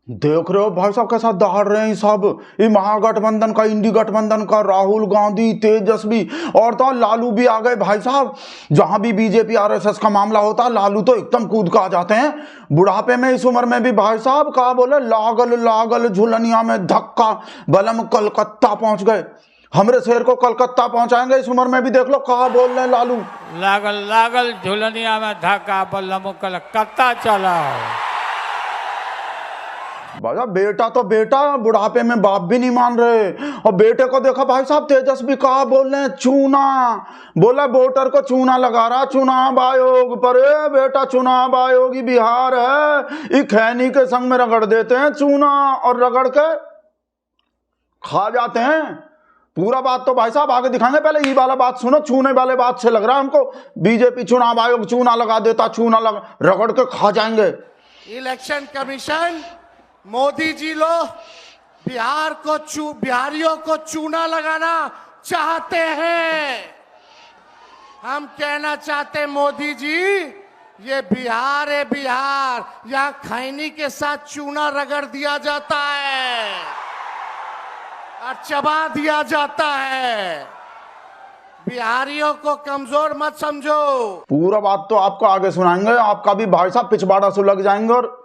देख रहे हो भाई साहब कैसा दहाड़ रहे हैं सब। ये महागठबंधन का, इंडी गठबंधन का, राहुल गांधी, तेजस्वी और तो लालू भी आ गए भाई साहब। जहां भी बीजेपी आरएसएस का मामला होता है लालू तो एकदम कूद का आ जाते हैं। बुढ़ापे में इस उम्र में भी भाई साहब कहा बोले लागल लागल झुलनिया में धक्का, बलम कलकत्ता पहुंच गए। हमरे शहर को कलकत्ता पहुंचाएंगे इस उम्र में भी। देख लो कहा बोल रहे हैं लालू, लागल लागल झुलनिया में धक्का, बलम कलकत्ता चला। भाई बेटा तो बेटा, बुढ़ापे में बाप भी नहीं मान रहे। और बेटे को देखा भाई साहब, तेजस्वी कहा बोल रहे हैं चूना, बोला वोटर को चूना लगा रहा चुनाव आयोग पर। बेटा चुनाव आयोग ही बिहार है, खैनी के संग में रगड़ देते हैं चूना और रगड़ के खा जाते हैं। पूरा बात तो भाई साहब आगे दिखाएंगे, पहले ये वाला बात सुनो। चूने वाले बात से लग रहा है हमको बीजेपी चुनाव आयोग चूना लगा देता, चूना लगा रगड़ के खा जाएंगे। इलेक्शन कमीशन, मोदी जी लोग बिहारियों को चूना लगाना चाहते हैं। हम कहना चाहते मोदी जी, ये बिहार है बिहार, यहाँ खैनी के साथ चूना रगड़ दिया जाता है और चबा दिया जाता है। बिहारियों को कमजोर मत समझो। पूरा बात तो आपको आगे सुनाएंगे, आपका भी भाई साहब पिछवाड़ा सुलग जाएंगे और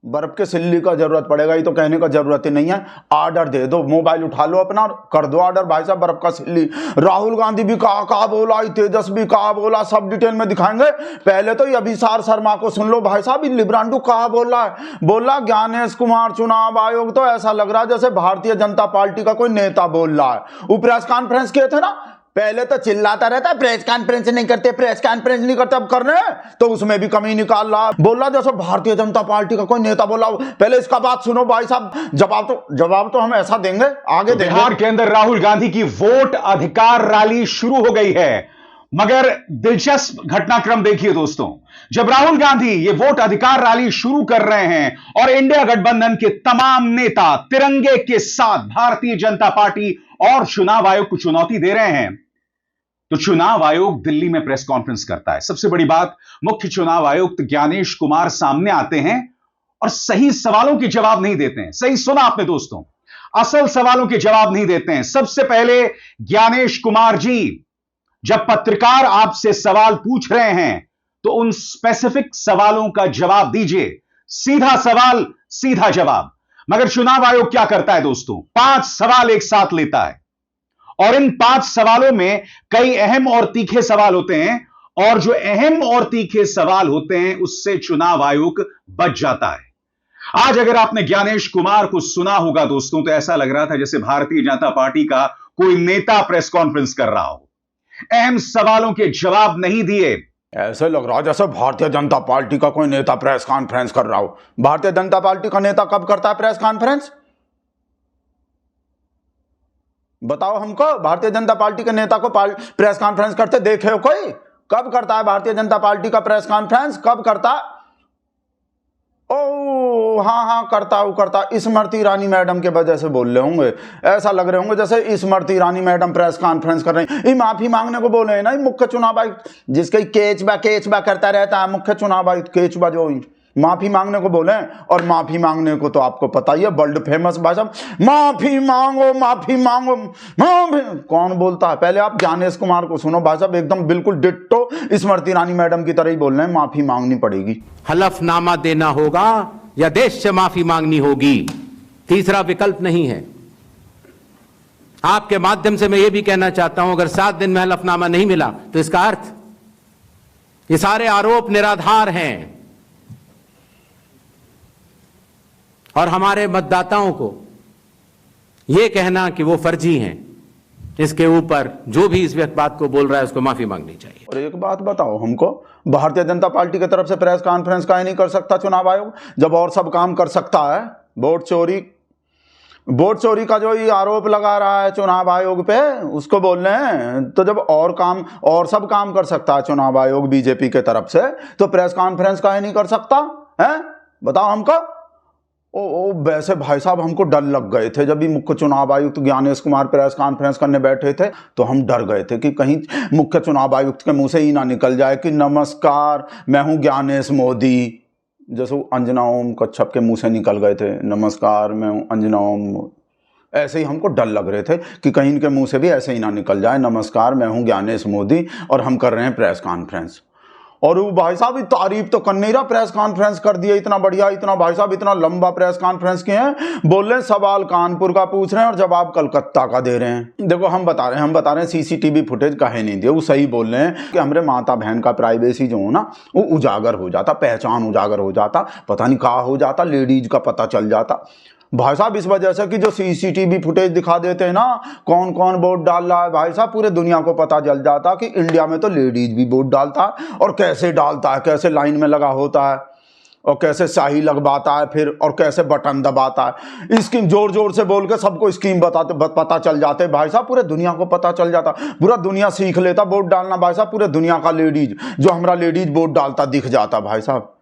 बर्फ के सिल्ली का जरूरत पड़ेगा। ये तो कहने का जरूरत ही नहीं है, ऑर्डर दे दो, मोबाइल उठा लो अपना और कर दो ऑर्डर भाई साहब बर्फ का सिल्ली। राहुल गांधी भी कहा बोला, तेजस्वी कहा बोला, सब डिटेल में दिखाएंगे। पहले तो ये अभिसार शर्मा को सुन लो भाई साहब, लिब्रांडू कहा बोला है, बोला ज्ञानेश कुमार चुनाव आयोग तो ऐसा लग रहा है जैसे भारतीय जनता पार्टी का कोई नेता बोल रहा है। वो प्रेस कॉन्फ्रेंस किए थे ना, पहले तो चिल्लाता रहता है प्रेस कॉन्फ्रेंस नहीं करते, प्रेस कॉन्फ्रेंस नहीं करते, अब कर रहे हैं तो उसमें भी कमी निकाल रहा, बोल रहा जैसे भारतीय जनता पार्टी का कोई नेता बोला। पहले इसका बात सुनो भाई साहब, जवाब तो हम ऐसा देंगे आगे देंगे। बिहार के अंदर राहुल गांधी की वोट अधिकार रैली शुरू हो गई है, मगर दिलचस्प घटनाक्रम देखिए दोस्तों। जब राहुल गांधी ये वोट अधिकार रैली शुरू कर रहे हैं और इंडिया गठबंधन के तमाम नेता तिरंगे के साथ भारतीय जनता पार्टी और चुनाव आयोग को चुनौती दे रहे हैं, तो चुनाव आयोग दिल्ली में प्रेस कॉन्फ्रेंस करता है। सबसे बड़ी बात, मुख्य चुनाव आयुक्त ज्ञानेश कुमार सामने आते हैं और सही सवालों के जवाब नहीं देते हैं। सही सुना आपने दोस्तों, असल सवालों के जवाब नहीं देते हैं। सबसे पहले ज्ञानेश कुमार जी, जब पत्रकार आपसे सवाल पूछ रहे हैं तो उन स्पेसिफिक सवालों का जवाब दीजिए, सीधा सवाल सीधा जवाब। मगर चुनाव आयोग क्या करता है दोस्तों, 5 सवाल एक साथ लेता है और इन 5 सवालों में कई अहम और तीखे सवाल होते हैं, और जो अहम और तीखे सवाल होते हैं उससे चुनाव आयोग बच जाता है। आज अगर आपने ज्ञानेश कुमार को सुना होगा दोस्तों, तो ऐसा लग रहा था जैसे भारतीय जनता पार्टी का कोई नेता प्रेस कॉन्फ्रेंस कर रहा हो। अहम सवालों के जवाब नहीं दिए, ऐसे लग रहा जैसे भारतीय जनता पार्टी का कोई नेता प्रेस कॉन्फ्रेंस कर रहा हो। भारतीय जनता पार्टी का नेता कब करता है प्रेस कॉन्फ्रेंस? बताओ हमको, भारतीय जनता पार्टी के नेता को प्रेस कॉन्फ्रेंस करते देखे हो कोई? कब करता है भारतीय जनता पार्टी का प्रेस कॉन्फ्रेंस, कब करता? ओ हाँ करता स्मृति ईरानी मैडम के वजह से बोल रहे होंगे, ऐसा लग रहे होंगे जैसे Smriti Irani madam press conference कर रहे हैं। ये माफी मांगने को बोले हैं ना, मुख्य चुनाव आयुक्त जिसके केचबा करता रहता है, मुख्य चुनाव आयुक्त केचबा जो माफी मांगने को बोले। और माफी मांगने को तो आपको पता ही है, वर्ल्ड फेमस भाषा, माफी मांगो माफी मांगो माफी, कौन बोलता है? पहले आप ज्ञानेश कुमार को सुनो भाई साहब, एकदम बिल्कुल डिट्टो स्मृति ईरानी मैडम की तरह ही बोल रहे हैं, माफी मांगनी पड़ेगी, हलफनामा देना होगा या देश से माफी मांगनी होगी, तीसरा विकल्प नहीं है। आपके माध्यम से मैं यह भी कहना चाहता हूं, अगर 7 दिन में हलफनामा नहीं मिला तो इसका अर्थ ये सारे आरोप निराधार हैं और हमारे मतदाताओं को यह कहना कि वो फर्जी हैं, इसके ऊपर जो भी इस बात को बोल रहा है उसको माफी मांगनी चाहिए। और एक बात बताओ हमको, भारतीय जनता पार्टी की तरफ से प्रेस कॉन्फ्रेंस का ही नहीं कर सकता चुनाव आयोग, जब और सब काम कर सकता है? वोट चोरी का जो ये आरोप लगा रहा है चुनाव आयोग पे, उसको बोल रहे हैं, तो जब और सब काम कर सकता है चुनाव आयोग बीजेपी के तरफ से, तो प्रेस कॉन्फ्रेंस का ही नहीं कर सकता है? बताओ हमको। वैसे भाई साहब हमको डर लग गए थे जब भी मुख्य चुनाव आयुक्त ज्ञानेश कुमार प्रेस कॉन्फ्रेंस करने बैठे थे, तो हम डर गए थे कि कहीं मुख्य चुनाव आयुक्त के मुंह से ही ना निकल जाए कि नमस्कार मैं हूं ज्ञानेश मोदी, जैसे वो अंजना ओम कच्छप के मुंह से निकल गए थे, नमस्कार मैं हूँ अंजना ओम, ऐसे ही हमको डर लग रहे थे कि कहीं इनके मुंह से भी ऐसे ही ना निकल जाए, नमस्कार मैं हूँ ज्ञानेश मोदी और हम कर रहे हैं प्रेस कॉन्फ्रेंस। और वो भाई साहब तारीफ तो कर नहीं रहा, प्रेस कॉन्फ्रेंस कर दिया इतना बढ़िया, इतना भाई साहब इतना लंबा प्रेस कॉन्फ्रेंस किए हैं, बोल रहे हैं सवाल कानपुर का पूछ रहे हैं और जवाब कलकत्ता का दे रहे हैं। देखो हम बता रहे हैं सीसीटीवी फुटेज काहे नहीं दिए, वो सही बोल रहे हैं कि हमारे माता बहन का प्राइवेसी जो हो ना वो उजागर हो जाता, पहचान उजागर हो जाता, पता नहीं कहाँ हो जाता, लेडीज का पता चल जाता भाई साहब। इस वजह से कि जो सीसीटीवी फुटेज दिखा देते हैं ना कौन कौन वोट डाल रहा है, भाई साहब पूरे दुनिया को पता चल जाता कि इंडिया में तो लेडीज भी वोट डालता है और कैसे डालता है, कैसे लाइन में लगा होता है और कैसे शाही लगवाता है फिर, और कैसे बटन दबाता है। स्कीम जोर जोर से बोल के सबको स्कीम पता चल जाते भाई साहब, पूरे दुनिया को पता चल जाता, पूरा दुनिया सीख लेता वोट डालना भाई साहब, पूरे दुनिया का लेडीज जो हमारा लेडीज वोट डालता दिख जाता भाई साहब।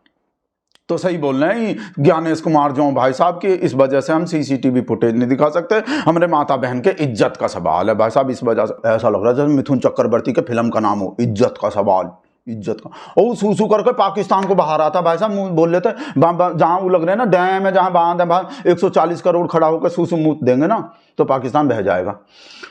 तो सही बोल रहे हैं ज्ञानेश कुमार जो भाई साहब की, इस वजह से हम सीसीटीवी फुटेज नहीं दिखा सकते, हमारे माता बहन के इज्जत का सवाल है भाई साहब। इस वजह से ऐसा लग रहा है जैसे मिथुन चक्रवर्ती के फिल्म का नाम हो, इज्जत का सवाल, इज्जत का। और सूसू करके पाकिस्तान को बाहर आता भाई साहब, मुंह बोल लेते जहां वो लग रहे हैं ना डैम है, जहां बांध है, 140 करोड़ खड़ा होकर सूसू मुंह देंगे ना तो पाकिस्तान बह जाएगा।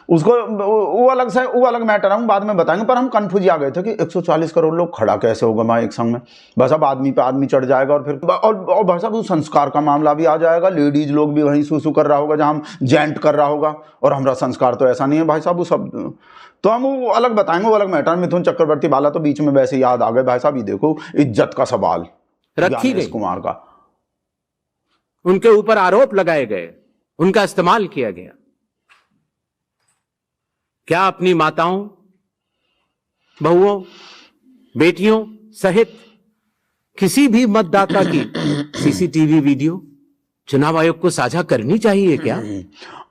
उसको वो अलग मैटर है, हम बाद में बताएंगे। पर हम कंफ्यूज आ गए थे कि 140 करोड़ लोग खड़ा कैसे होगा भाई एक संग में, बस अब आदमी पे आदमी चढ़ जाएगा और फिर और भाई साहब उस संस्कार का मामला भी आ जाएगा, लेडीज लोग भी वहीं सूसू कर रहा होगा जहां जेंट कर रहा होगा, और हमारा संस्कार तो ऐसा नहीं है भाई साहब। वो सब तो हम वो अलग बताएंगे, वो अलग मैटर। मिथुन चक्रवर्ती वाला तो बीच में वैसे याद आ गए भाई साहब। ये देखो इज्जत का सवाल रखी गई कुमार का, उनके ऊपर आरोप लगाए गए, उनका इस्तेमाल किया गया। क्या अपनी माताओं, बहुओं, बेटियों सहित किसी भी मतदाता की सीसीटीवी वीडियो चुनाव आयोग को साझा करनी चाहिए क्या?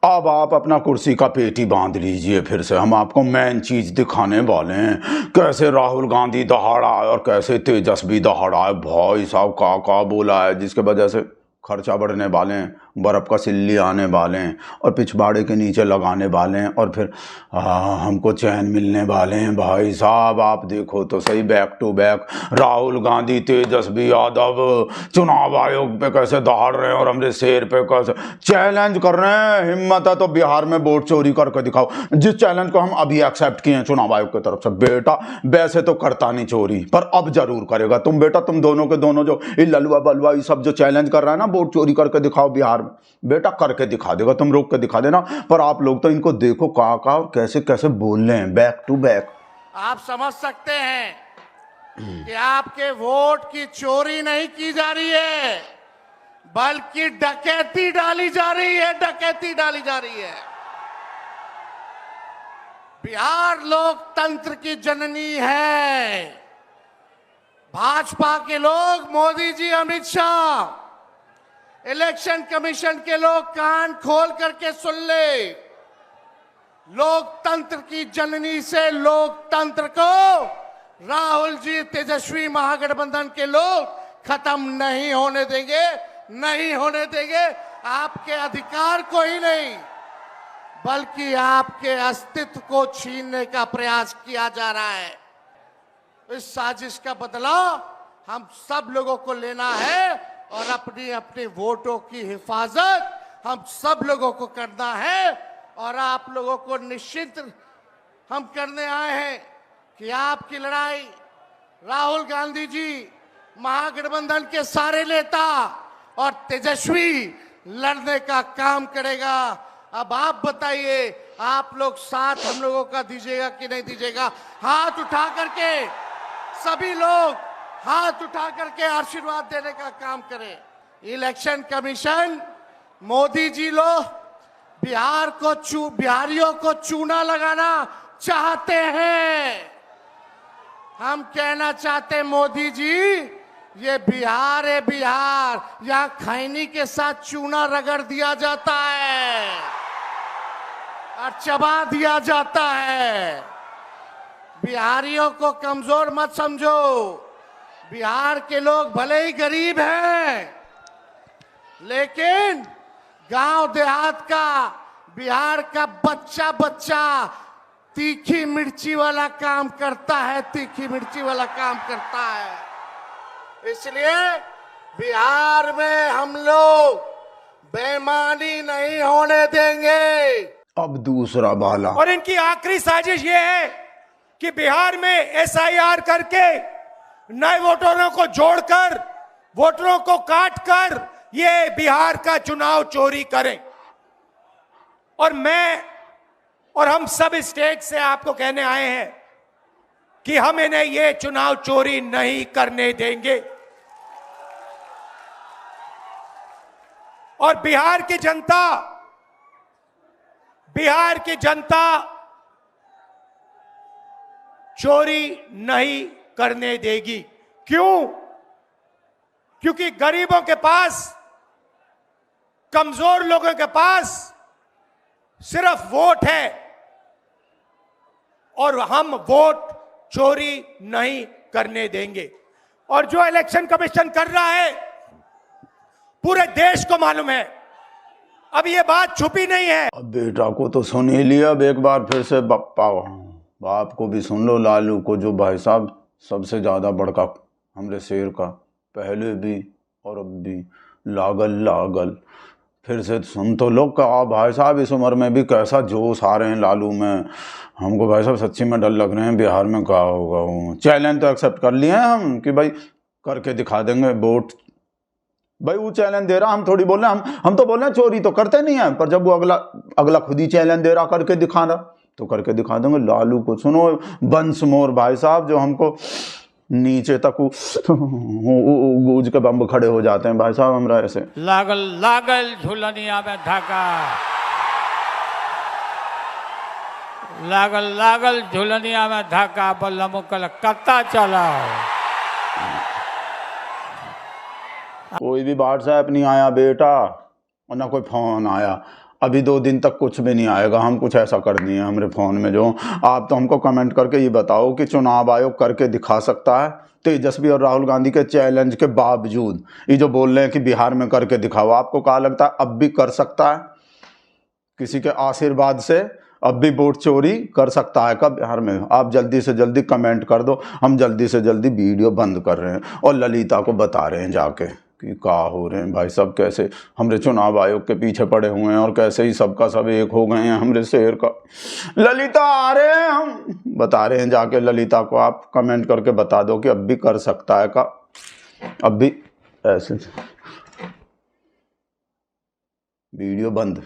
अब आप अपना कुर्सी का पेटी बांध लीजिए, फिर से हम आपको मेन चीज दिखाने वाले हैं, कैसे राहुल गांधी दहाड़ा है और कैसे तेजस्वी दहाड़ा है भाई साहब। का बोला है जिसके वजह से खर्चा बढ़ने वाले हैं, बर्फ़ का सिल्ली आने वाले हैं और पिछवाड़े के नीचे लगाने वाले हैं, और फिर हमको चैन मिलने वाले हैं भाई साहब। आप देखो तो सही, back to back Rahul Gandhi Tejashwi Yadav चुनाव आयोग पे कैसे दहाड़ रहे हैं और हमारे शेर पे कैसे चैलेंज कर रहे हैं। हिम्मत है तो बिहार में वोट चोरी करके दिखाओ, जिस चैलेंज को हम अभी एक्सेप्ट किए हैं चुनाव आयोग की तरफ से। बेटा वैसे तो करता नहीं चोरी, पर अब जरूर करेगा। तुम बेटा तुम दोनों के दोनों जो ये ललुआ बलुआ ये सब जो चैलेंज कर रहा है ना वोट चोरी करके दिखाओ बिहार में, बेटा करके दिखा देगा, तुम रोक के दिखा देना। पर आप लोग तो इनको देखो का और कैसे कैसे बोल रहे हैं बैक टू बैक। आप समझ सकते हैं कि आपके वोट की चोरी नहीं की जा रही है, बल्कि डकैती डाली जा रही है, डकैती डाली जा रही है। बिहार लोकतंत्र की जननी है। भाजपा के लोग, मोदी जी, अमित शाह, इलेक्शन कमीशन के लोग कान खोल करके सुन ले, लोकतंत्र की जननी से लोकतंत्र को राहुल जी, तेजस्वी महागठबंधन के लोग खत्म नहीं होने देंगे, नहीं होने देंगे। आपके अधिकार को ही नहीं बल्कि आपके अस्तित्व को छीनने का प्रयास किया जा रहा है। इस साजिश का बदला हम सब लोगों को लेना है और अपनी अपनी वोटों की हिफाजत हम सब लोगों को करना है। और आप लोगों को निश्चित हम करने आए हैं कि आपकी लड़ाई राहुल गांधी जी, महागठबंधन के सारे नेता और तेजस्वी लड़ने का काम करेगा। अब आप बताइए, आप लोग साथ हम लोगों का दीजिएगा कि नहीं दीजिएगा? हाथ उठा करके सभी लोग हाथ उठा करके आशीर्वाद देने का काम करें। इलेक्शन कमीशन, मोदी जी लोग बिहारियों को चूना लगाना चाहते हैं। हम कहना चाहते हैं मोदी जी, ये बिहार है बिहार, यहाँ खैनी के साथ चूना रगड़ दिया जाता है और चबा दिया जाता है। बिहारियों को कमजोर मत समझो। बिहार के लोग भले ही गरीब हैं, लेकिन गांव देहात का बिहार का बच्चा बच्चा तीखी मिर्ची वाला काम करता है, तीखी मिर्ची वाला काम करता है। इसलिए बिहार में हम लोग बेईमानी नहीं होने देंगे। अब दूसरा बाला। और इनकी आखिरी साजिश ये है कि बिहार में एसआईआर करके नए वोटरों को जोड़कर वोटरों को काटकर ये बिहार का चुनाव चोरी करें। और मैं और हम सब स्टेट से आपको कहने आए हैं कि हम इन्हें ये चुनाव चोरी नहीं करने देंगे। और बिहार की जनता चोरी नहीं करने देगी। क्यों? क्योंकि गरीबों के पास, कमजोर लोगों के पास सिर्फ वोट है और हम वोट चोरी नहीं करने देंगे। और जो इलेक्शन कमीशन कर रहा है पूरे देश को मालूम है, अब ये बात छुपी नहीं है। अब बेटा को तो सुन ही लिया, अब एक बार फिर से बाप को भी सुन लो, लालू को, जो भाई साहब सबसे ज़्यादा बड़का हमरे शेर का पहले भी और अब भी लागल फिर से सुन तो लो। का भाई साहब इस उम्र में भी कैसा जोश आ रहे हैं लालू में, हमको भाई साहब सच्ची में डर लग रहे हैं बिहार में क्या होगा। चैलेंज तो एक्सेप्ट कर लिए हैं हम कि भाई करके दिखा देंगे वोट। भाई वो चैलेंज दे रहा, हम थोड़ी बोल रहे हैं, हम तो बोल रहे हैं चोरी तो करते नहीं हैं, पर जब वो अगला खुद ही चैलेंज दे रहा करके दिखा रहा तो करके दिखा देंगे। लालू को सुनो, बंस मोर भाई साहब जो हमको नीचे तक गूंज के बम्ब खड़े हो जाते हैं भाई साहब हमरा ऐसे। लागल झुलनिया में धाका, लागल झुलनिया में धाका, बल्लमुकल कत्ता चला। कोई भी व्हाट्सएप नहीं आया बेटा और ना कोई फोन आया, अभी 2 दिन तक कुछ भी नहीं आएगा। हम कुछ ऐसा कर दिए हमारे फ़ोन में जो आप तो हमको कमेंट करके ये बताओ कि चुनाव आयोग करके दिखा सकता है तेजस्वी और राहुल गांधी के चैलेंज के बावजूद? ये जो बोल रहे हैं कि बिहार में करके दिखाओ, आपको क्या लगता है अब भी कर सकता है? किसी के आशीर्वाद से अब भी वोट चोरी कर सकता है कब बिहार में? आप जल्दी से जल्दी कमेंट कर दो, हम जल्दी से जल्दी वीडियो बंद कर रहे हैं और ललिता को बता रहे हैं जाके कि क्या हो रहे हैं भाई सब, कैसे हमरे चुनाव आयोग के पीछे पड़े हुए हैं और कैसे ही सबका सब एक हो गए हैं हमरे शेर का। ललिता आ रहे हैं, हम बता रहे हैं जाके ललिता को, आप कमेंट करके बता दो कि अब भी कर सकता है का, अब भी ऐसे। वीडियो बंद।